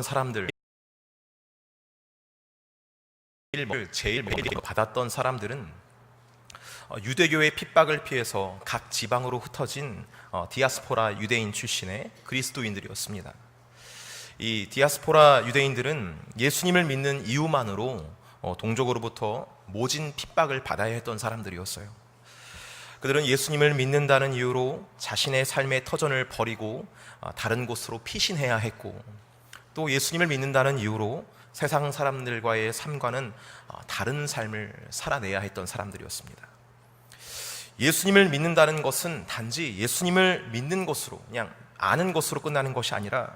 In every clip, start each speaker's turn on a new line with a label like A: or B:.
A: 사람들, 제일 받았던 사람들은 유대교의 핍박을 피해서 각 지방으로 흩어진 디아스포라 유대인 출신의 그리스도인들이었습니다. 이 디아스포라 유대인들은 예수님을 믿는 이유만으로 동족으로부터 모진 핍박을 받아야 했던 사람들이었어요. 그들은 예수님을 믿는다는 이유로 자신의 삶의 터전을 버리고 다른 곳으로 피신해야 했고, 또 예수님을 믿는다는 이유로 세상 사람들과의 삶과는 다른 삶을 살아내야 했던 사람들이었습니다. 예수님을 믿는다는 것은 단지 예수님을 믿는 것으로, 그냥 아는 것으로 끝나는 것이 아니라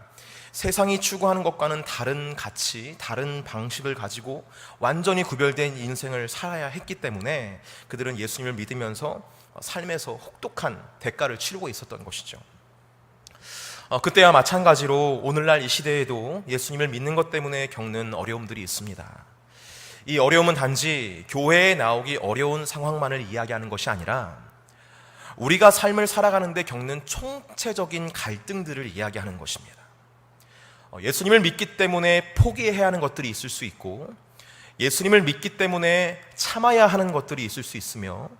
A: 세상이 추구하는 것과는 다른 가치, 다른 방식을 가지고 완전히 구별된 인생을 살아야 했기 때문에 그들은 예수님을 믿으면서 삶에서 혹독한 대가를 치르고 있었던 것이죠. 그때와 마찬가지로 오늘날 이 시대에도 예수님을 믿는 것 때문에 겪는 어려움들이 있습니다. 이 어려움은 단지 교회에 나오기 어려운 상황만을 이야기하는 것이 아니라 우리가 삶을 살아가는데 겪는 총체적인 갈등들을 이야기하는 것입니다. 예수님을 믿기 때문에 포기해야 하는 것들이 있을 수 있고, 예수님을 믿기 때문에 참아야 하는 것들이 있을 수 있으며,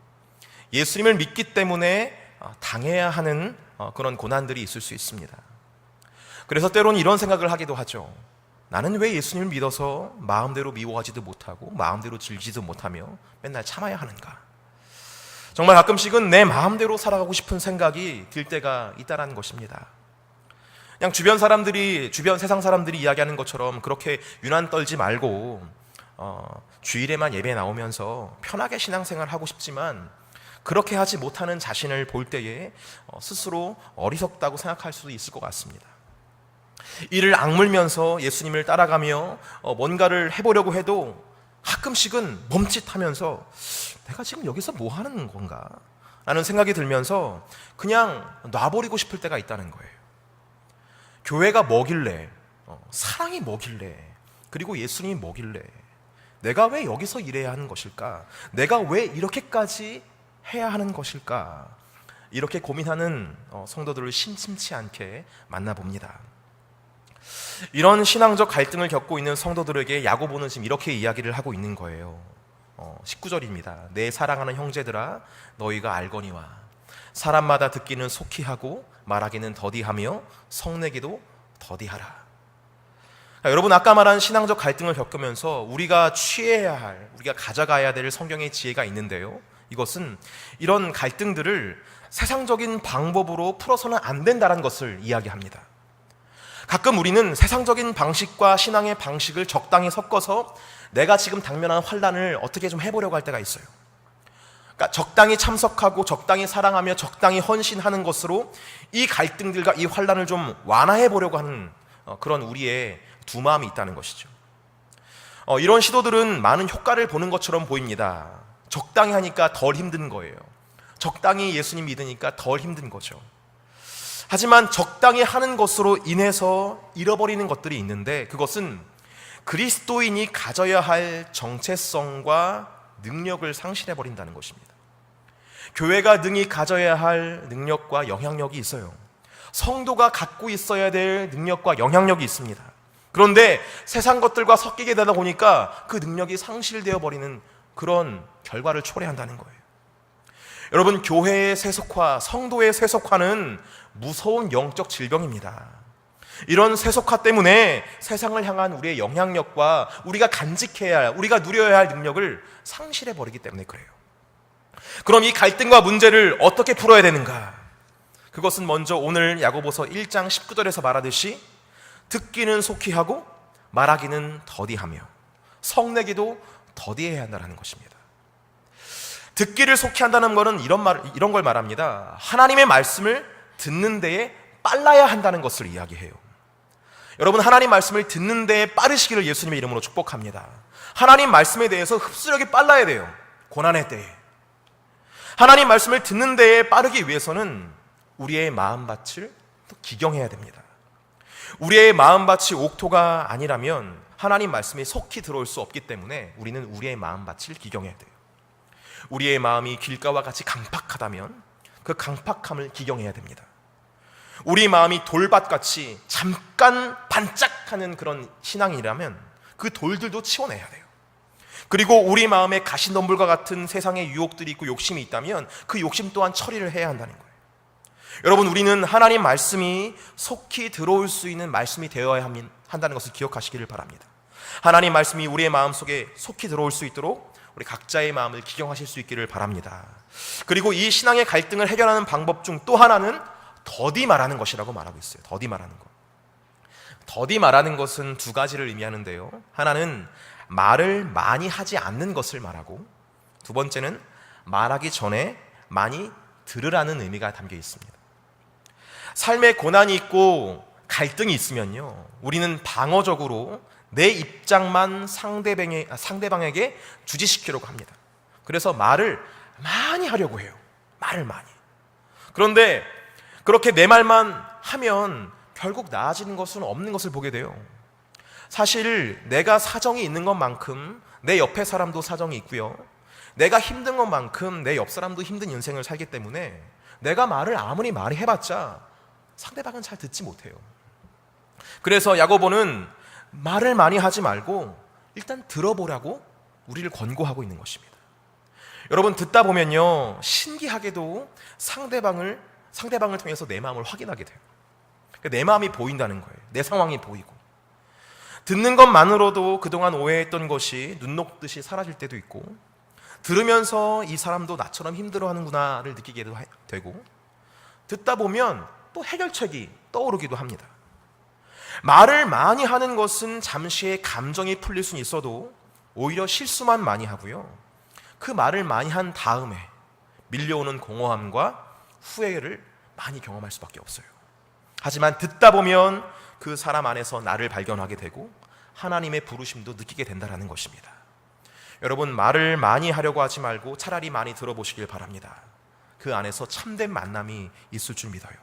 A: 예수님을 믿기 때문에 당해야 하는 그런 고난들이 있을 수 있습니다. 그래서 때로는 이런 생각을 하기도 하죠. 나는 왜 예수님을 믿어서 마음대로 미워하지도 못하고 마음대로 즐기지도 못하며 맨날 참아야 하는가? 정말 가끔씩은 내 마음대로 살아가고 싶은 생각이 들 때가 있다는 것입니다. 그냥 주변 세상 사람들이 이야기하는 것처럼 그렇게 유난 떨지 말고 주일에만 예배 나오면서 편하게 신앙생활 하고 싶지만 그렇게 하지 못하는 자신을 볼 때에 스스로 어리석다고 생각할 수도 있을 것 같습니다. 이를 악물면서 예수님을 따라가며 뭔가를 해보려고 해도 가끔씩은 멈칫하면서 내가 지금 여기서 뭐 하는 건가? 라는 생각이 들면서 그냥 놔버리고 싶을 때가 있다는 거예요. 교회가 뭐길래, 사랑이 뭐길래, 그리고 예수님이 뭐길래 내가 왜 여기서 일해야 하는 것일까? 내가 왜 이렇게까지 해야 하는 것일까? 이렇게 고민하는 성도들을 심심치 않게 만나봅니다. 이런 신앙적 갈등을 겪고 있는 성도들에게 야고보는 지금 이렇게 이야기를 하고 있는 거예요. 19절입니다. 내 사랑하는 형제들아, 너희가 알거니와 사람마다 듣기는 속히 하고 말하기는 더디하며 성내기도 더디하라. 여러분, 아까 말한 신앙적 갈등을 겪으면서 우리가 취해야 할, 우리가 가져가야 될 성경의 지혜가 있는데요, 이것은 이런 갈등들을 세상적인 방법으로 풀어서는 안 된다는 것을 이야기합니다. 가끔 우리는 세상적인 방식과 신앙의 방식을 적당히 섞어서 내가 지금 당면한 환난을 어떻게 좀 해보려고 할 때가 있어요. 그러니까 적당히 참석하고 적당히 사랑하며 적당히 헌신하는 것으로 이 갈등들과 이 환난을 좀 완화해 보려고 하는 그런 우리의 두 마음이 있다는 것이죠. 이런 시도들은 많은 효과를 보는 것처럼 보입니다. 적당히 하니까 덜 힘든 거예요. 적당히 예수님 믿으니까 덜 힘든 거죠. 하지만 적당히 하는 것으로 인해서 잃어버리는 것들이 있는데, 그것은 그리스도인이 가져야 할 정체성과 능력을 상실해버린다는 것입니다. 교회가 능히 가져야 할 능력과 영향력이 있어요. 성도가 갖고 있어야 될 능력과 영향력이 있습니다. 그런데 세상 것들과 섞이게 되다 보니까 그 능력이 상실되어 버리는 그런 결과를 초래한다는 거예요. 여러분, 교회의 세속화, 성도의 세속화는 무서운 영적 질병입니다. 이런 세속화 때문에 세상을 향한 우리의 영향력과 우리가 간직해야 할, 우리가 누려야 할 능력을 상실해버리기 때문에 그래요. 그럼 이 갈등과 문제를 어떻게 풀어야 되는가? 그것은 먼저 오늘 야고보서 1장 19절에서 말하듯이 듣기는 속히 하고 말하기는 더디하며 성내기도 더디해야 한다는 것입니다. 듣기를 속히 한다는 것은 이런 걸 말합니다. 하나님의 말씀을 듣는 데에 빨라야 한다는 것을 이야기해요. 여러분, 하나님 말씀을 듣는 데에 빠르시기를 예수님의 이름으로 축복합니다. 하나님 말씀에 대해서 흡수력이 빨라야 돼요. 고난의 때에. 하나님 말씀을 듣는 데에 빠르기 위해서는 우리의 마음밭을 또 기경해야 됩니다. 우리의 마음밭이 옥토가 아니라면 하나님 말씀이 속히 들어올 수 없기 때문에 우리는 우리의 마음밭을 기경해야 돼요. 우리의 마음이 길가와 같이 강팍하다면 그 강팍함을 기경해야 됩니다. 우리 마음이 돌밭같이 잠깐 반짝하는 그런 신앙이라면 그 돌들도 치워내야 돼요. 그리고 우리 마음에 가시덤불과 같은 세상의 유혹들이 있고 욕심이 있다면 그 욕심 또한 처리를 해야 한다는 거예요. 여러분, 우리는 하나님 말씀이 속히 들어올 수 있는 말씀이 되어야 한다는 것을 기억하시기를 바랍니다. 하나님 말씀이 우리의 마음속에 속히 들어올 수 있도록 우리 각자의 마음을 기경하실 수 있기를 바랍니다. 그리고 이 신앙의 갈등을 해결하는 방법 중 또 하나는 더디 말하는 것이라고 말하고 있어요. 더디 말하는 것. 더디 말하는 것은 두 가지를 의미하는데요. 하나는 말을 많이 하지 않는 것을 말하고, 두 번째는 말하기 전에 많이 들으라는 의미가 담겨 있습니다. 삶에 고난이 있고 갈등이 있으면요, 우리는 방어적으로 내 입장만 상대방에게 주지시키려고 합니다. 그래서 말을 많이 하려고 해요. 말을 많이. 그런데 그렇게 내 말만 하면 결국 나아지는 것은 없는 것을 보게 돼요. 사실 내가 사정이 있는 것만큼 내 옆에 사람도 사정이 있고요, 내가 힘든 것만큼 내 옆 사람도 힘든 인생을 살기 때문에 내가 말을 아무리 많이 해봤자 상대방은 잘 듣지 못해요. 그래서 야고보는 말을 많이 하지 말고 일단 들어보라고 우리를 권고하고 있는 것입니다. 여러분, 듣다 보면요, 신기하게도 상대방을 통해서 내 마음을 확인하게 돼요. 내 마음이 보인다는 거예요. 내 상황이 보이고. 듣는 것만으로도 그동안 오해했던 것이 눈 녹듯이 사라질 때도 있고, 들으면서 이 사람도 나처럼 힘들어하는구나를 느끼게 되고, 듣다 보면 또 해결책이 떠오르기도 합니다. 말을 많이 하는 것은 잠시의 감정이 풀릴 수는 있어도 오히려 실수만 많이 하고요, 그 말을 많이 한 다음에 밀려오는 공허함과 후회를 많이 경험할 수밖에 없어요. 하지만 듣다 보면 그 사람 안에서 나를 발견하게 되고 하나님의 부르심도 느끼게 된다는 것입니다. 여러분, 말을 많이 하려고 하지 말고 차라리 많이 들어보시길 바랍니다. 그 안에서 참된 만남이 있을 줄 믿어요.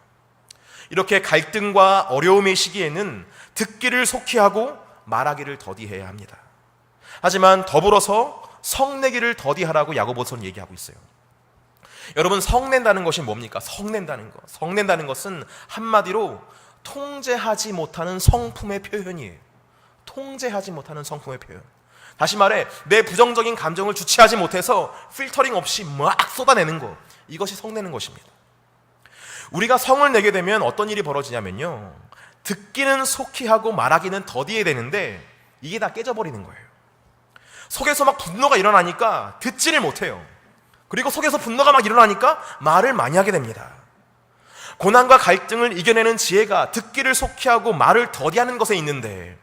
A: 이렇게 갈등과 어려움의 시기에는 듣기를 속히 하고 말하기를 더디해야 합니다. 하지만 더불어서 성내기를 더디하라고 야고보서는 얘기하고 있어요. 여러분, 성낸다는 것이 뭡니까? 성낸다는 것. 성낸다는 것은 한마디로 통제하지 못하는 성품의 표현이에요. 통제하지 못하는 성품의 표현. 다시 말해, 내 부정적인 감정을 주체하지 못해서 필터링 없이 막 쏟아내는 것. 이것이 성내는 것입니다. 우리가 성을 내게 되면 어떤 일이 벌어지냐면요, 듣기는 속히 하고 말하기는 더디해야 되는데 이게 다 깨져버리는 거예요. 속에서 막 분노가 일어나니까 듣지를 못해요. 그리고 속에서 분노가 막 일어나니까 말을 많이 하게 됩니다. 고난과 갈등을 이겨내는 지혜가 듣기를 속히 하고 말을 더디하는 것에 있는데,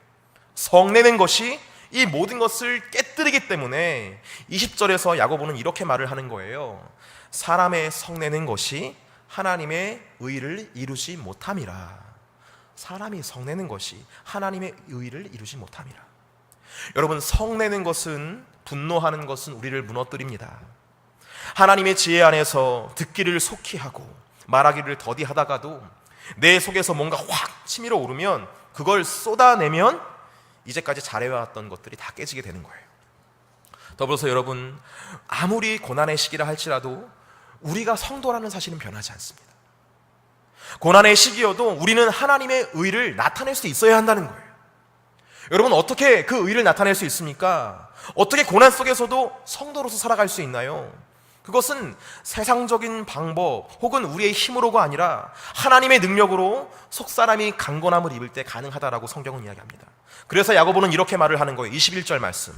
A: 성내는 것이 이 모든 것을 깨뜨리기 때문에 20절에서 야고보는 이렇게 말을 하는 거예요. 사람의 성내는 것이 하나님의 의를 이루지 못함이라. 사람이 성내는 것이 하나님의 의를 이루지 못함이라. 여러분, 성내는 것은, 분노하는 것은 우리를 무너뜨립니다. 하나님의 지혜 안에서 듣기를 속히 하고 말하기를 더디하다가도 내 속에서 뭔가 확 치밀어 오르면 그걸 쏟아내면 이제까지 잘해왔던 것들이 다 깨지게 되는 거예요. 더불어서 여러분, 아무리 고난의 시기라 할지라도 우리가 성도라는 사실은 변하지 않습니다. 고난의 시기여도 우리는 하나님의 의를 나타낼 수 있어야 한다는 거예요. 여러분, 어떻게 그 의를 나타낼 수 있습니까? 어떻게 고난 속에서도 성도로서 살아갈 수 있나요? 그것은 세상적인 방법 혹은 우리의 힘으로가 아니라 하나님의 능력으로 속사람이 강건함을 입을 때 가능하다라고 성경은 이야기합니다. 그래서 야고보는 이렇게 말을 하는 거예요. 21절 말씀.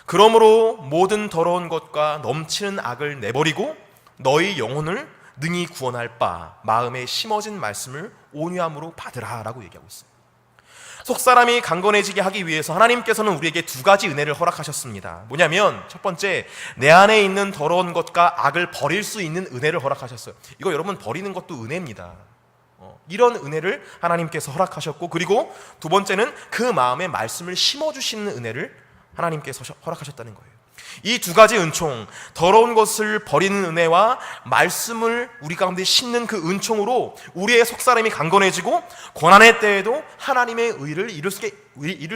A: 그러므로 모든 더러운 것과 넘치는 악을 내버리고 너희 영혼을 능히 구원할 바 마음에 심어진 말씀을 온유함으로 받으라 라고 얘기하고 있어요. 속사람이 강건해지게 하기 위해서 하나님께서는 우리에게 두 가지 은혜를 허락하셨습니다. 뭐냐면, 첫 번째, 내 안에 있는 더러운 것과 악을 버릴 수 있는 은혜를 허락하셨어요. 이거 여러분, 버리는 것도 은혜입니다. 이런 은혜를 하나님께서 허락하셨고, 그리고 두 번째는 그 마음에 말씀을 심어주시는 은혜를 하나님께서 허락하셨다는 거예요. 이 두 가지 은총, 더러운 것을 버리는 은혜와 말씀을 우리 가운데 심는 그 은총으로 우리의 속사람이 강건해지고 고난의 때에도 하나님의 의를 이룰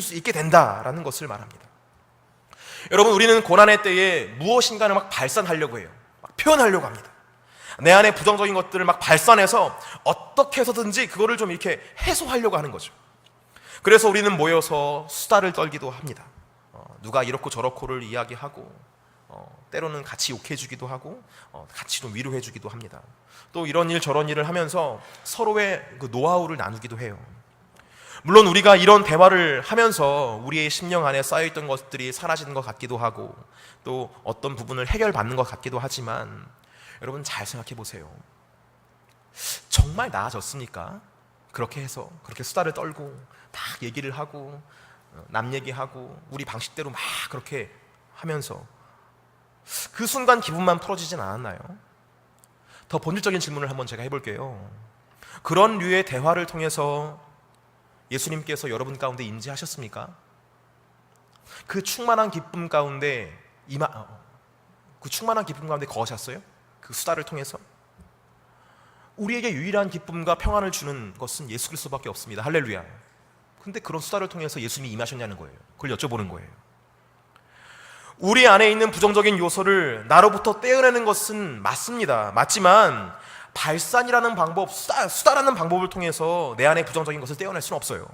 A: 수 있게 된다라는 것을 말합니다. 여러분, 우리는 고난의 때에 무엇인가를 막 발산하려고 해요. 막 표현하려고 합니다. 내 안에 부정적인 것들을 막 발산해서 어떻게 해서든지 그거를 좀 이렇게 해소하려고 하는 거죠. 그래서 우리는 모여서 수다를 떨기도 합니다. 누가 이렇고 저렇고를 이야기하고, 때로는 같이 욕해주기도 하고, 같이 좀 위로해주기도 합니다. 또 이런 일 저런 일을 하면서 서로의 그 노하우를 나누기도 해요. 물론 우리가 이런 대화를 하면서 우리의 심령 안에 쌓여있던 것들이 사라지는 것 같기도 하고, 또 어떤 부분을 해결받는 것 같기도 하지만, 여러분 잘 생각해 보세요. 정말 나아졌습니까? 그렇게 해서 그렇게 수다를 떨고 막 얘기를 하고 남 얘기하고 우리 방식대로 막 그렇게 하면서 그 순간 기분만 풀어지진 않았나요? 더 본질적인 질문을 한번 제가 해볼게요. 그런 류의 대화를 통해서 예수님께서 여러분 가운데 임재하셨습니까? 그 충만한 기쁨 가운데 거하셨어요? 그 수다를 통해서? 우리에게 유일한 기쁨과 평안을 주는 것은 예수 그리스도밖에 없습니다. 할렐루야. 근데 그런 수다를 통해서 예수님이 임하셨냐는 거예요. 그걸 여쭤보는 거예요. 우리 안에 있는 부정적인 요소를 나로부터 떼어내는 것은 맞습니다. 맞지만 발산이라는 방법, 수다라는 방법을 통해서 내 안에 부정적인 것을 떼어낼 수는 없어요.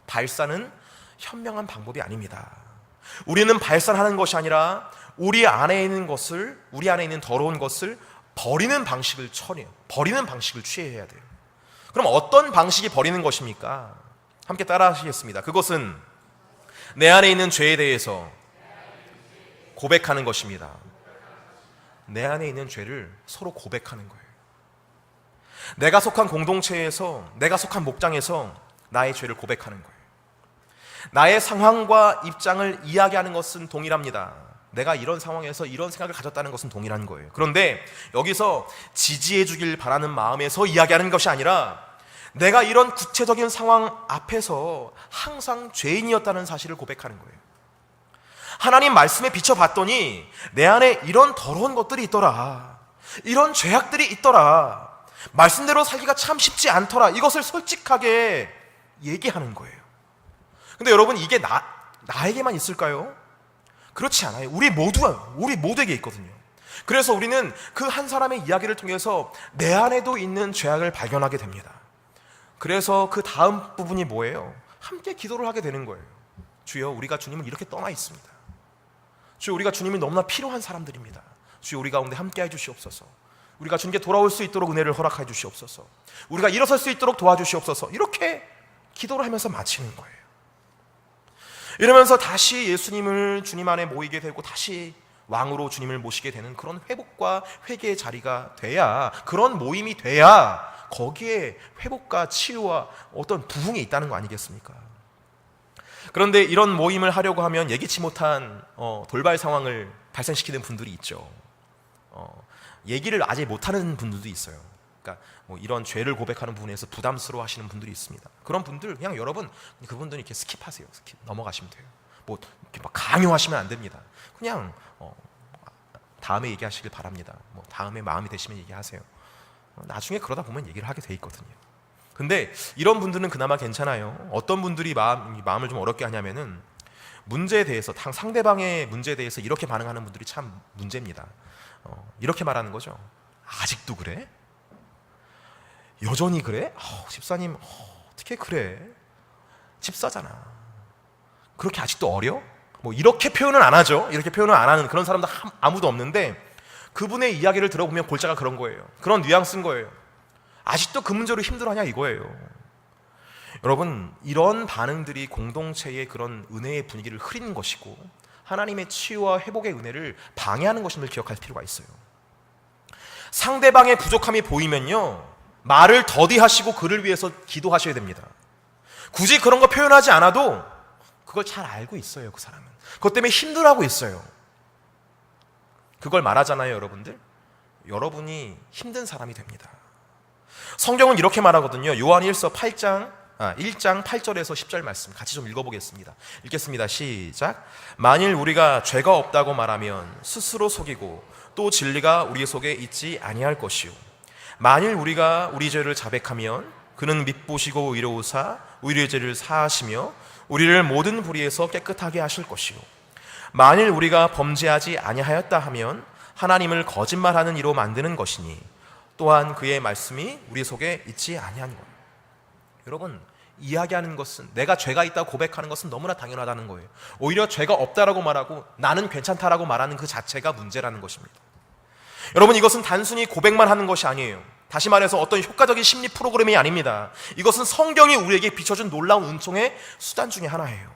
A: 발산은 현명한 방법이 아닙니다. 우리는 발산하는 것이 아니라 우리 안에 있는 더러운 것을 버리는 방식을 취해야 돼요. 그럼 어떤 방식이 버리는 것입니까? 함께 따라 하시겠습니다. 그것은 내 안에 있는 죄에 대해서 고백하는 것입니다. 내 안에 있는 죄를 서로 고백하는 거예요. 내가 속한 공동체에서, 내가 속한 목장에서 나의 죄를 고백하는 거예요. 나의 상황과 입장을 이야기하는 것은 동일합니다. 내가 이런 상황에서 이런 생각을 가졌다는 것은 동일한 거예요. 그런데 여기서 지지해 주길 바라는 마음에서 이야기하는 것이 아니라 내가 이런 구체적인 상황 앞에서 항상 죄인이었다는 사실을 고백하는 거예요. 하나님 말씀에 비춰봤더니 내 안에 이런 더러운 것들이 있더라, 이런 죄악들이 있더라, 말씀대로 살기가 참 쉽지 않더라, 이것을 솔직하게 얘기하는 거예요. 근데 여러분, 이게 나에게만 있을까요? 그렇지 않아요. 우리 모두에게 있거든요. 그래서 우리는 그 한 사람의 이야기를 통해서 내 안에도 있는 죄악을 발견하게 됩니다. 그래서 그 다음 부분이 뭐예요? 함께 기도를 하게 되는 거예요. 주여, 우리가 주님을 이렇게 떠나 있습니다. 주여, 우리가 주님이 너무나 필요한 사람들입니다. 주여, 우리 가운데 함께 해주시옵소서. 우리가 주님께 돌아올 수 있도록 은혜를 허락해 주시옵소서. 우리가 일어설 수 있도록 도와주시옵소서. 이렇게 기도를 하면서 마치는 거예요. 이러면서 다시 예수님을 주님 안에 모이게 되고 다시 왕으로 주님을 모시게 되는 그런 회복과 회개의 자리가 돼야, 그런 모임이 돼야 거기에 회복과 치유와 어떤 부흥이 있다는 거 아니겠습니까? 그런데 이런 모임을 하려고 하면 예기치 못한 돌발 상황을 발생시키는 분들이 있죠. 얘기를 아직 못하는 분들도 있어요. 그러니까 이런 죄를 고백하는 부분에서 부담스러워 하시는 분들이 있습니다. 그런 분들 그냥 여러분, 그분들은 이렇게 스킵하세요. 넘어가시면 돼요. 이렇게 막 강요하시면 안 됩니다. 그냥 다음에 얘기하시길 바랍니다. 다음에 마음이 되시면 얘기하세요. 나중에 그러다 보면 얘기를 하게 돼 있거든요. 근데 이런 분들은 그나마 괜찮아요. 어떤 분들이 마음을 좀 어렵게 하냐면은 문제에 대해서, 상대방의 문제에 대해서 이렇게 반응하는 분들이 참 문제입니다. 이렇게 말하는 거죠. 아직도 그래? 여전히 그래? 집사님, 어떻게 그래? 집사잖아. 그렇게 아직도 어려? 이렇게 표현은 안 하죠. 이렇게 표현을 안 하는 그런 사람도 아무도 없는데, 그분의 이야기를 들어보면 골자가 그런 거예요. 그런 뉘앙스인 거예요. 아직도 그 문제로 힘들어하냐 이거예요. 여러분, 이런 반응들이 공동체의 그런 은혜의 분위기를 흐리는 것이고 하나님의 치유와 회복의 은혜를 방해하는 것임을 기억할 필요가 있어요. 상대방의 부족함이 보이면요, 말을 더디하시고 그를 위해서 기도하셔야 됩니다. 굳이 그런 거 표현하지 않아도 그걸 잘 알고 있어요. 그 사람은 그것 때문에 힘들어하고 있어요. 그걸 말하잖아요. 여러분들, 여러분이 힘든 사람이 됩니다. 성경은 이렇게 말하거든요. 요한 1서 1장 8절에서 10절 말씀 같이 좀 읽어보겠습니다. 읽겠습니다. 시작. 만일 우리가 죄가 없다고 말하면 스스로 속이고 또 진리가 우리 속에 있지 아니할 것이요, 만일 우리가 우리 죄를 자백하면 그는 밉보시고 의로우사 우리의 죄를 사하시며 우리를 모든 불의에서 깨끗하게 하실 것이요, 만일 우리가 범죄하지 아니하였다 하면 하나님을 거짓말하는 이로 만드는 것이니 또한 그의 말씀이 우리 속에 있지 아니한 것. 여러분, 이야기하는 것은, 내가 죄가 있다고 고백하는 것은 너무나 당연하다는 거예요. 오히려 죄가 없다라고 말하고 나는 괜찮다라고 말하는 그 자체가 문제라는 것입니다. 여러분, 이것은 단순히 고백만 하는 것이 아니에요. 다시 말해서 어떤 효과적인 심리 프로그램이 아닙니다. 이것은 성경이 우리에게 비춰준 놀라운 은총의 수단 중에 하나예요.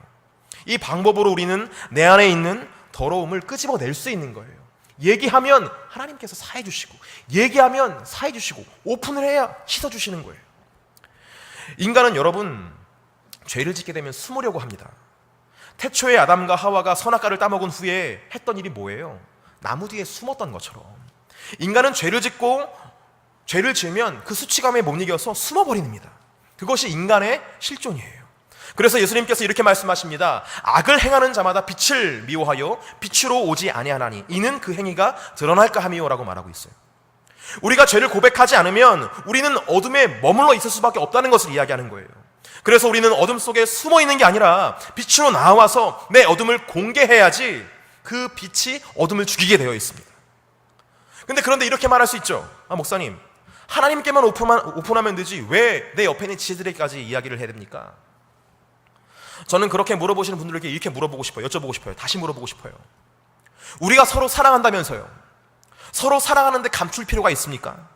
A: 이 방법으로 우리는 내 안에 있는 더러움을 끄집어낼 수 있는 거예요. 얘기하면 하나님께서 사해 주시고, 얘기하면 사해 주시고, 오픈을 해야 씻어 주시는 거예요. 인간은 여러분, 죄를 짓게 되면 숨으려고 합니다. 태초에 아담과 하와가 선악과를 따먹은 후에 했던 일이 뭐예요? 나무 뒤에 숨었던 것처럼 인간은 죄를 지으면 그 수치감에 못 이겨서 숨어버립니다. 그것이 인간의 실존이에요. 그래서 예수님께서 이렇게 말씀하십니다. 악을 행하는 자마다 빛을 미워하여 빛으로 오지 아니하나니 이는 그 행위가 드러날까 함이요라고 말하고 있어요. 우리가 죄를 고백하지 않으면 우리는 어둠에 머물러 있을 수밖에 없다는 것을 이야기하는 거예요. 그래서 우리는 어둠 속에 숨어 있는 게 아니라 빛으로 나와서 내 어둠을 공개해야지 그 빛이 어둠을 죽이게 되어 있습니다. 그런데 이렇게 말할 수 있죠. 목사님, 하나님께만 오픈하면 되지 왜 내 옆에 있는 지체들에게까지 이야기를 해야 됩니까? 저는 그렇게 물어보시는 분들에게 이렇게 물어보고 싶어요. 여쭤보고 싶어요. 다시 물어보고 싶어요. 우리가 서로 사랑한다면서요. 서로 사랑하는데 감출 필요가 있습니까?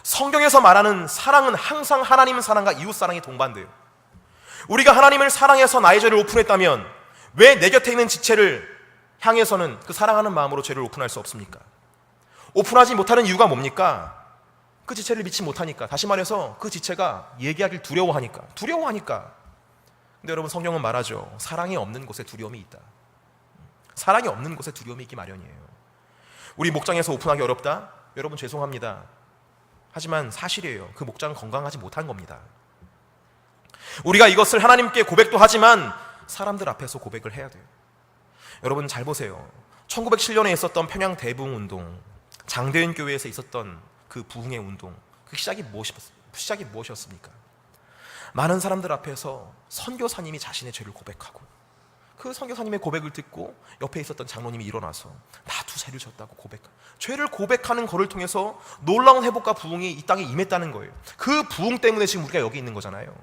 A: 성경에서 말하는 사랑은 항상 하나님 사랑과 이웃 사랑이 동반돼요. 우리가 하나님을 사랑해서 나의 죄를 오픈했다면 왜 내 곁에 있는 지체를 향해서는 그 사랑하는 마음으로 죄를 오픈할 수 없습니까? 오픈하지 못하는 이유가 뭡니까? 그 지체를 믿지 못하니까. 다시 말해서 그 지체가 얘기하길 두려워하니까. 근데 여러분, 성경은 말하죠. 사랑이 없는 곳에 두려움이 있다. 사랑이 없는 곳에 두려움이 있기 마련이에요. 우리 목장에서 오픈하기 어렵다? 여러분, 죄송합니다. 하지만 사실이에요. 그 목장은 건강하지 못한 겁니다. 우리가 이것을 하나님께 고백도 하지만 사람들 앞에서 고백을 해야 돼요. 여러분, 잘 보세요. 1907년에 있었던 평양 대부흥 운동, 장대인 교회에서 있었던 그 부흥의 운동, 그 시작이 무엇이었습니까? 많은 사람들 앞에서 선교사님이 자신의 죄를 고백하고, 그 선교사님의 고백을 듣고 옆에 있었던 장로님이 일어나서 나도 죄를 졌다고 죄를 고백하는 것을 통해서 놀라운 회복과 부흥이 이 땅에 임했다는 거예요. 그 부흥 때문에 지금 우리가 여기 있는 거잖아요.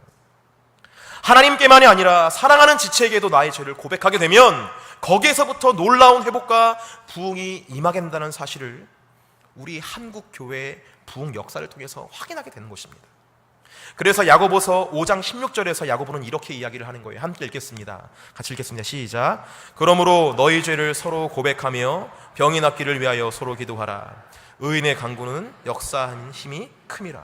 A: 하나님께만이 아니라 사랑하는 지체에게도 나의 죄를 고백하게 되면 거기에서부터 놀라운 회복과 부흥이 임하게 된다는 사실을 우리 한국 교회의 부흥 역사를 통해서 확인하게 되는 것입니다. 그래서 야고보서 5장 16절에서 야고보는 이렇게 이야기를 하는 거예요. 함께 읽겠습니다. 같이 읽겠습니다. 시작. 그러므로 너희 죄를 서로 고백하며 병이 낫기를 위하여 서로 기도하라. 의인의 간구는 역사하는 힘이 큼이라.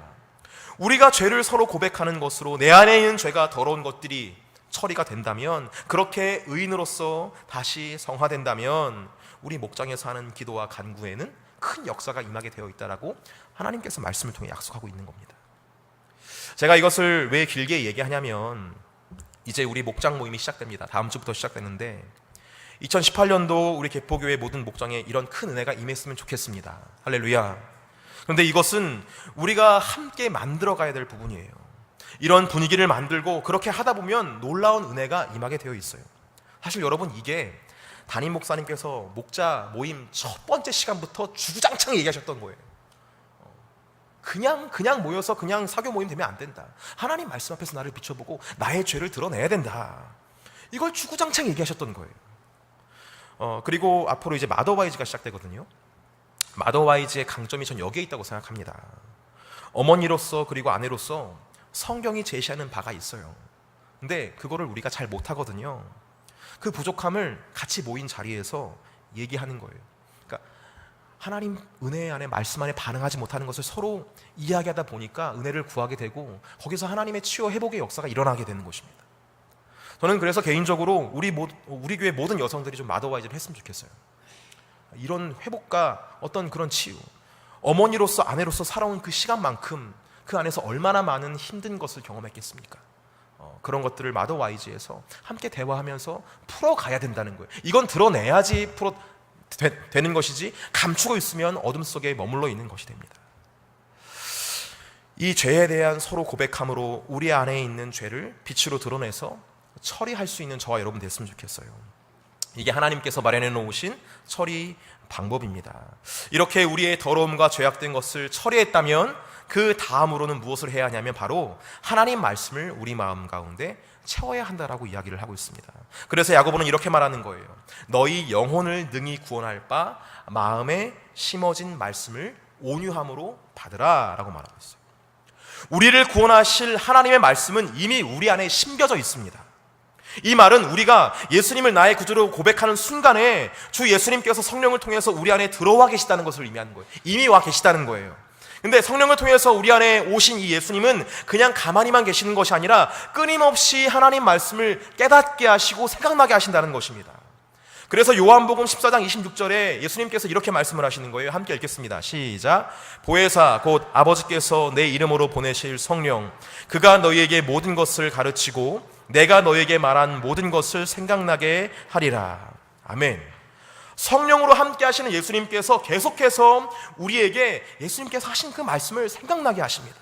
A: 우리가 죄를 서로 고백하는 것으로 내 안에 있는 죄가 더러운 것들이 처리가 된다면, 그렇게 의인으로서 다시 성화된다면 우리 목장에서 하는 기도와 간구에는 큰 역사가 임하게 되어 있다라고 하나님께서 말씀을 통해 약속하고 있는 겁니다. 제가 이것을 왜 길게 얘기하냐면, 이제 우리 목장 모임이 시작됩니다. 다음 주부터 시작되는데 2018년도 우리 개포교회 모든 목장에 이런 큰 은혜가 임했으면 좋겠습니다. 할렐루야. 그런데 이것은 우리가 함께 만들어가야 될 부분이에요. 이런 분위기를 만들고 그렇게 하다 보면 놀라운 은혜가 임하게 되어 있어요. 사실 여러분, 이게 담임 목사님께서 목자 모임 첫 번째 시간부터 주구장창 얘기하셨던 거예요. 그냥 모여서 그냥 사교 모임 되면 안 된다. 하나님 말씀 앞에서 나를 비춰보고 나의 죄를 드러내야 된다. 이걸 주구장창 얘기하셨던 거예요. 그리고 앞으로 이제 마더와이즈가 시작되거든요. 마더와이즈의 강점이 전 여기에 있다고 생각합니다. 어머니로서 그리고 아내로서 성경이 제시하는 바가 있어요. 근데 그거를 우리가 잘 못하거든요. 그 부족함을 같이 모인 자리에서 얘기하는 거예요. 그러니까 하나님 은혜 안에, 말씀 안에 반응하지 못하는 것을 서로 이야기하다 보니까 은혜를 구하게 되고 거기서 하나님의 치유 회복의 역사가 일어나게 되는 것입니다. 저는 그래서 개인적으로 우리 교회 모든 여성들이 좀 마더와이즈를 했으면 좋겠어요. 이런 회복과 어떤 그런 치유, 어머니로서 아내로서 살아온 그 시간만큼 그 안에서 얼마나 많은 힘든 것을 경험했겠습니까? 그런 것들을 마더와이즈에서 함께 대화하면서 풀어가야 된다는 거예요. 이건 드러내야지 되는 것이지, 감추고 있으면 어둠 속에 머물러 있는 것이 됩니다. 이 죄에 대한 서로 고백함으로 우리 안에 있는 죄를 빛으로 드러내서 처리할 수 있는 저와 여러분 됐으면 좋겠어요. 이게 하나님께서 마련해 놓으신 처리 방법입니다. 이렇게 우리의 더러움과 죄악된 것을 처리했다면 그 다음으로는 무엇을 해야 하냐면 바로 하나님 말씀을 우리 마음 가운데 채워야 한다라고 이야기를 하고 있습니다. 그래서 야고보는 이렇게 말하는 거예요. 너희 영혼을 능히 구원할 바 마음에 심어진 말씀을 온유함으로 받으라 라고 말하고 있어요. 우리를 구원하실 하나님의 말씀은 이미 우리 안에 심겨져 있습니다. 이 말은 우리가 예수님을 나의 구주로 고백하는 순간에 주 예수님께서 성령을 통해서 우리 안에 들어와 계시다는 것을 의미하는 거예요. 이미 와 계시다는 거예요. 근데 성령을 통해서 우리 안에 오신 이 예수님은 그냥 가만히만 계시는 것이 아니라 끊임없이 하나님 말씀을 깨닫게 하시고 생각나게 하신다는 것입니다. 그래서 요한복음 14장 26절에 예수님께서 이렇게 말씀을 하시는 거예요. 함께 읽겠습니다. 시작. 보혜사 곧 아버지께서 내 이름으로 보내실 성령 그가 너희에게 모든 것을 가르치고 내가 너희에게 말한 모든 것을 생각나게 하리라. 아멘. 성령으로 함께 하시는 예수님께서 계속해서 우리에게 예수님께서 하신 그 말씀을 생각나게 하십니다.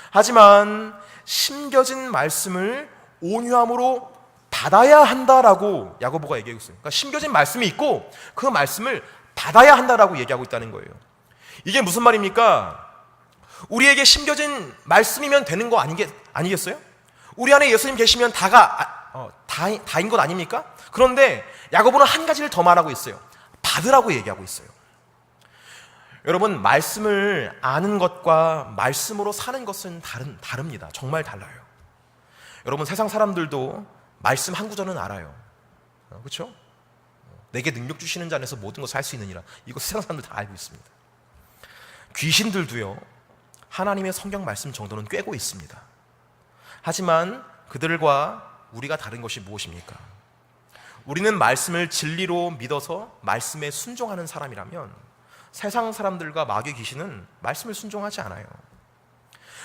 A: 하지만 심겨진 말씀을 온유함으로 받아야 한다라고 야고보가 얘기하고 있어요. 그러니까 심겨진 말씀이 있고 그 말씀을 받아야 한다라고 얘기하고 있다는 거예요. 이게 무슨 말입니까? 우리에게 심겨진 말씀이면 되는 거 아니겠어요? 우리 안에 예수님 계시면 다인 것 아닙니까? 그런데 야고보는 한 가지를 더 말하고 있어요. 받으라고 얘기하고 있어요. 여러분, 말씀을 아는 것과 말씀으로 사는 것은 다릅니다. 정말 달라요. 여러분, 세상 사람들도 말씀 한 구절은 알아요. 그렇죠? 내게 능력 주시는 자 안에서 모든 것을 할 수 있느니라. 이거 세상 사람들 다 알고 있습니다. 귀신들도요, 하나님의 성경 말씀 정도는 꿰고 있습니다. 하지만 그들과 우리가 다른 것이 무엇입니까? 우리는 말씀을 진리로 믿어서 말씀에 순종하는 사람이라면 세상 사람들과 마귀 귀신은 말씀을 순종하지 않아요.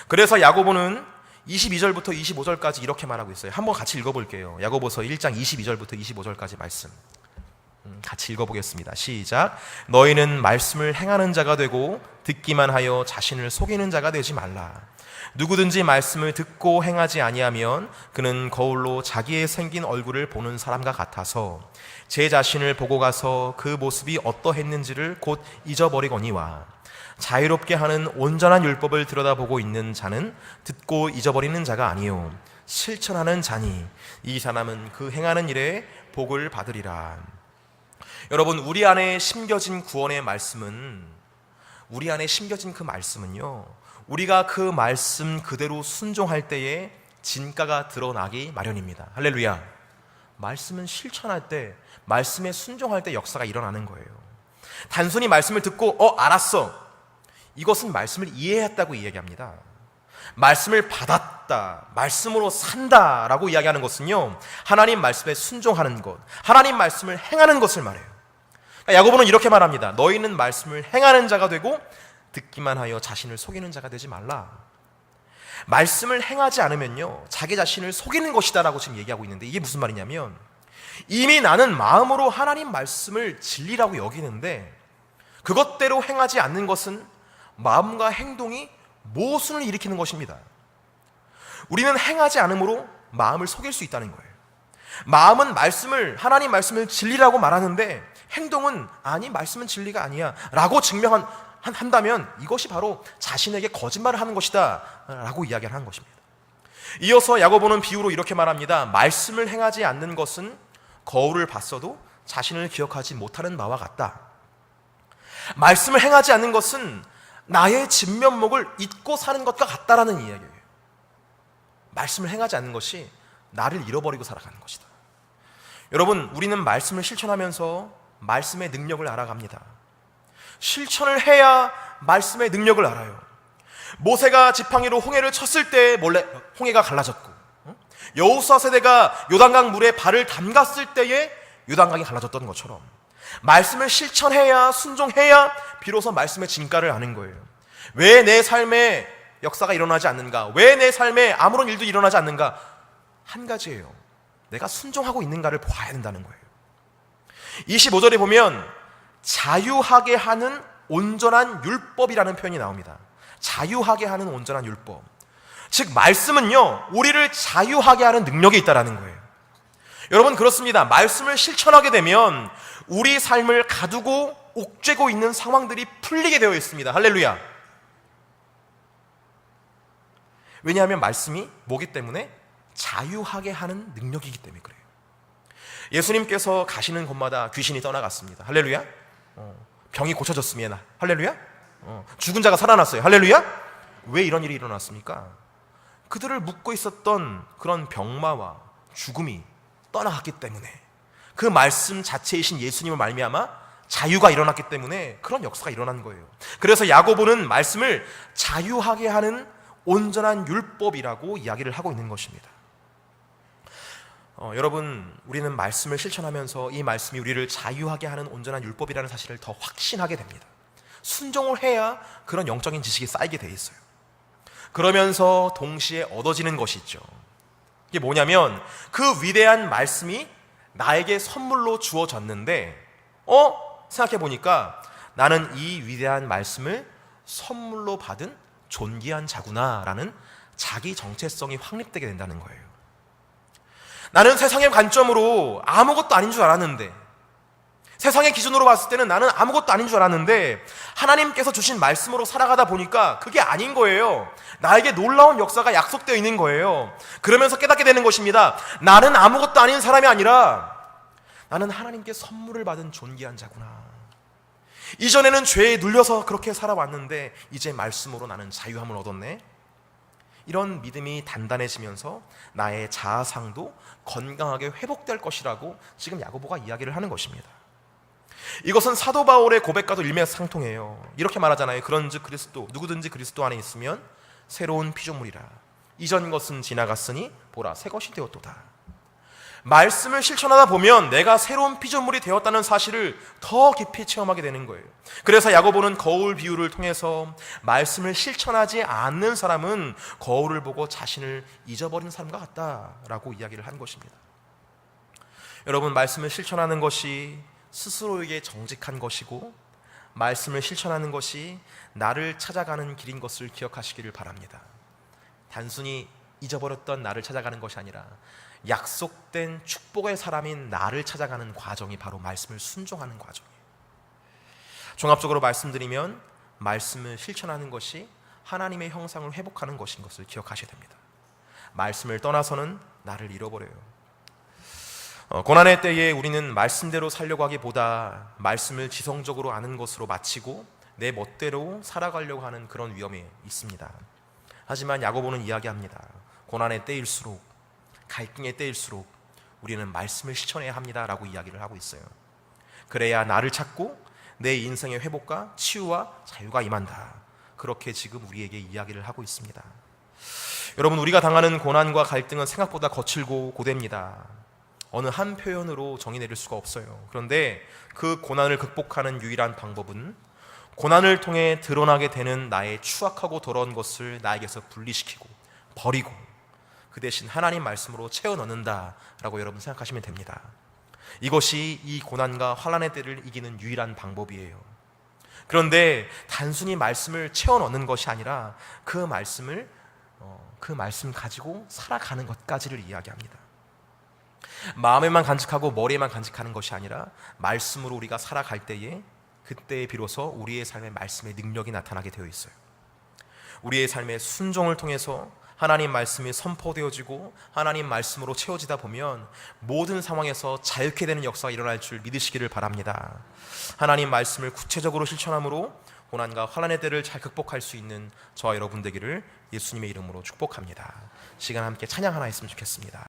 A: 그래서 야고보는 22절부터 25절까지 이렇게 말하고 있어요. 한번 같이 읽어볼게요. 야고보서 1장 22절부터 25절까지 말씀 같이 읽어보겠습니다. 시작. 너희는 말씀을 행하는 자가 되고 듣기만 하여 자신을 속이는 자가 되지 말라. 누구든지 말씀을 듣고 행하지 아니하면 그는 거울로 자기의 생긴 얼굴을 보는 사람과 같아서 제 자신을 보고 가서 그 모습이 어떠했는지를 곧 잊어버리거니와 자유롭게 하는 온전한 율법을 들여다보고 있는 자는 듣고 잊어버리는 자가 아니요 실천하는 자니 이 사람은 그 행하는 일에 복을 받으리라. 여러분, 우리 안에 심겨진 구원의 말씀은 우리 안에 심겨진 그 말씀은요, 우리가 그 말씀 그대로 순종할 때에 진가가 드러나기 마련입니다. 할렐루야. 말씀은 실천할 때, 말씀에 순종할 때 역사가 일어나는 거예요. 단순히 말씀을 듣고 알았어, 이것은 말씀을 이해했다고 이야기합니다. 말씀을 받았다, 말씀으로 산다라고 이야기하는 것은요, 하나님 말씀에 순종하는 것, 하나님 말씀을 행하는 것을 말해요. 야고보는 이렇게 말합니다. 너희는 말씀을 행하는 자가 되고 듣기만 하여 자신을 속이는 자가 되지 말라. 말씀을 행하지 않으면요, 자기 자신을 속이는 것이다라고 지금 얘기하고 있는데, 이게 무슨 말이냐면 이미 나는 마음으로 하나님 말씀을 진리라고 여기는데 그것대로 행하지 않는 것은 마음과 행동이 모순을 일으키는 것입니다. 우리는 행하지 않으므로 마음을 속일 수 있다는 거예요. 마음은 하나님 말씀을 진리라고 말하는데 행동은 아니, 말씀은 진리가 아니야 라고 한다면 이것이 바로 자신에게 거짓말을 하는 것이다 라고 이야기를 하는 것입니다. 이어서 야고보는 비유로 이렇게 말합니다. 말씀을 행하지 않는 것은 거울을 봤어도 자신을 기억하지 못하는 바와 같다. 말씀을 행하지 않는 것은 나의 진면목을 잊고 사는 것과 같다라는 이야기예요. 말씀을 행하지 않는 것이 나를 잃어버리고 살아가는 것이다. 여러분, 우리는 말씀을 실천하면서 말씀의 능력을 알아갑니다. 실천을 해야 말씀의 능력을 알아요. 모세가 지팡이로 홍해를 쳤을 때 몰래 홍해가 갈라졌고, 여호수아 세대가 요단강 물에 발을 담갔을 때에 요단강이 갈라졌던 것처럼 말씀을 실천해야, 순종해야 비로소 말씀의 진가를 아는 거예요. 왜 내 삶에 역사가 일어나지 않는가? 왜 내 삶에 아무런 일도 일어나지 않는가? 한 가지예요. 내가 순종하고 있는가를 봐야 된다는 거예요. 25절에 보면 자유하게 하는 온전한 율법이라는 표현이 나옵니다. 자유하게 하는 온전한 율법. 즉 말씀은요, 우리를 자유하게 하는 능력이 있다는 거예요. 여러분, 그렇습니다. 말씀을 실천하게 되면 우리 삶을 가두고 옥죄고 있는 상황들이 풀리게 되어 있습니다. 할렐루야. 왜냐하면 말씀이 뭐기 때문에? 자유하게 하는 능력이기 때문에 그래요. 예수님께서 가시는 곳마다 귀신이 떠나갔습니다. 할렐루야. 병이 고쳐졌습니다. 할렐루야. 죽은 자가 살아났어요. 할렐루야. 왜 이런 일이 일어났습니까? 그들을 묶고 있었던 그런 병마와 죽음이 떠나갔기 때문에, 그 말씀 자체이신 예수님을 말미암아 자유가 일어났기 때문에 그런 역사가 일어난 거예요. 그래서 야고보는 말씀을 자유하게 하는 온전한 율법이라고 이야기를 하고 있는 것입니다. 여러분, 우리는 말씀을 실천하면서 이 말씀이 우리를 자유하게 하는 온전한 율법이라는 사실을 더 확신하게 됩니다. 순종을 해야 그런 영적인 지식이 쌓이게 돼 있어요. 그러면서 동시에 얻어지는 것이 있죠. 이게 뭐냐면, 그 위대한 말씀이 나에게 선물로 주어졌는데 생각해 보니까 나는 이 위대한 말씀을 선물로 받은 존귀한 자구나 라는 자기 정체성이 확립되게 된다는 거예요. 나는 세상의 관점으로 아무것도 아닌 줄 알았는데, 세상의 기준으로 봤을 때는 나는 아무것도 아닌 줄 알았는데, 하나님께서 주신 말씀으로 살아가다 보니까 그게 아닌 거예요. 나에게 놀라운 역사가 약속되어 있는 거예요. 그러면서 깨닫게 되는 것입니다. 나는 아무것도 아닌 사람이 아니라 나는 하나님께 선물을 받은 존귀한 자구나. 이전에는 죄에 눌려서 그렇게 살아왔는데 이제 말씀으로 나는 자유함을 얻었네. 이런 믿음이 단단해지면서 나의 자아상도 건강하게 회복될 것이라고 지금 야고보가 이야기를 하는 것입니다. 이것은 사도 바울의 고백과도 일맥상통해요. 이렇게 말하잖아요. 그런즉 그리스도, 누구든지 그리스도 안에 있으면 새로운 피조물이라. 이전 것은 지나갔으니 보라 새 것이 되었도다. 말씀을 실천하다 보면 내가 새로운 피조물이 되었다는 사실을 더 깊이 체험하게 되는 거예요. 그래서 야고보는 거울 비유를 통해서 말씀을 실천하지 않는 사람은 거울을 보고 자신을 잊어버린 사람과 같다라고 이야기를 한 것입니다. 여러분, 말씀을 실천하는 것이 스스로에게 정직한 것이고, 말씀을 실천하는 것이 나를 찾아가는 길인 것을 기억하시기를 바랍니다. 단순히 잊어버렸던 나를 찾아가는 것이 아니라 약속된 축복의 사람인 나를 찾아가는 과정이 바로 말씀을 순종하는 과정이에요. 종합적으로 말씀드리면 말씀을 실천하는 것이 하나님의 형상을 회복하는 것인 것을 기억하셔야 됩니다. 말씀을 떠나서는 나를 잃어버려요. 고난의 때에 우리는 말씀대로 살려고 하기보다 말씀을 지성적으로 아는 것으로 마치고 내 멋대로 살아가려고 하는 그런 위험이 있습니다. 하지만 야고보는 이야기합니다. 고난의 때일수록, 갈등의 때일수록 우리는 말씀을 실천해야 합니다라고 이야기를 하고 있어요. 그래야 나를 찾고 내 인생의 회복과 치유와 자유가 임한다. 그렇게 지금 우리에게 이야기를 하고 있습니다. 여러분, 우리가 당하는 고난과 갈등은 생각보다 거칠고 고됩니다. 어느 한 표현으로 정의 내릴 수가 없어요. 그런데 그 고난을 극복하는 유일한 방법은 고난을 통해 드러나게 되는 나의 추악하고 더러운 것을 나에게서 분리시키고 버리고 그 대신 하나님 말씀으로 채워 넣는다라고 여러분 생각하시면 됩니다. 이것이 이 고난과 환난의 때를 이기는 유일한 방법이에요. 그런데 단순히 말씀을 채워 넣는 것이 아니라 그 말씀 가지고 살아가는 것까지를 이야기합니다. 마음에만 간직하고 머리에만 간직하는 것이 아니라 말씀으로 우리가 살아갈 때에, 그때에 비로소 우리의 삶에 말씀의 능력이 나타나게 되어 있어요. 우리의 삶의 순종을 통해서 하나님 말씀이 선포되어지고 하나님 말씀으로 채워지다 보면 모든 상황에서 자유케 되는 역사가 일어날 줄 믿으시기를 바랍니다. 하나님 말씀을 구체적으로 실천함으로 고난과 환난의 때를 잘 극복할 수 있는 저와 여러분 되기를 예수님의 이름으로 축복합니다. 시간 함께 찬양 하나 했으면 좋겠습니다.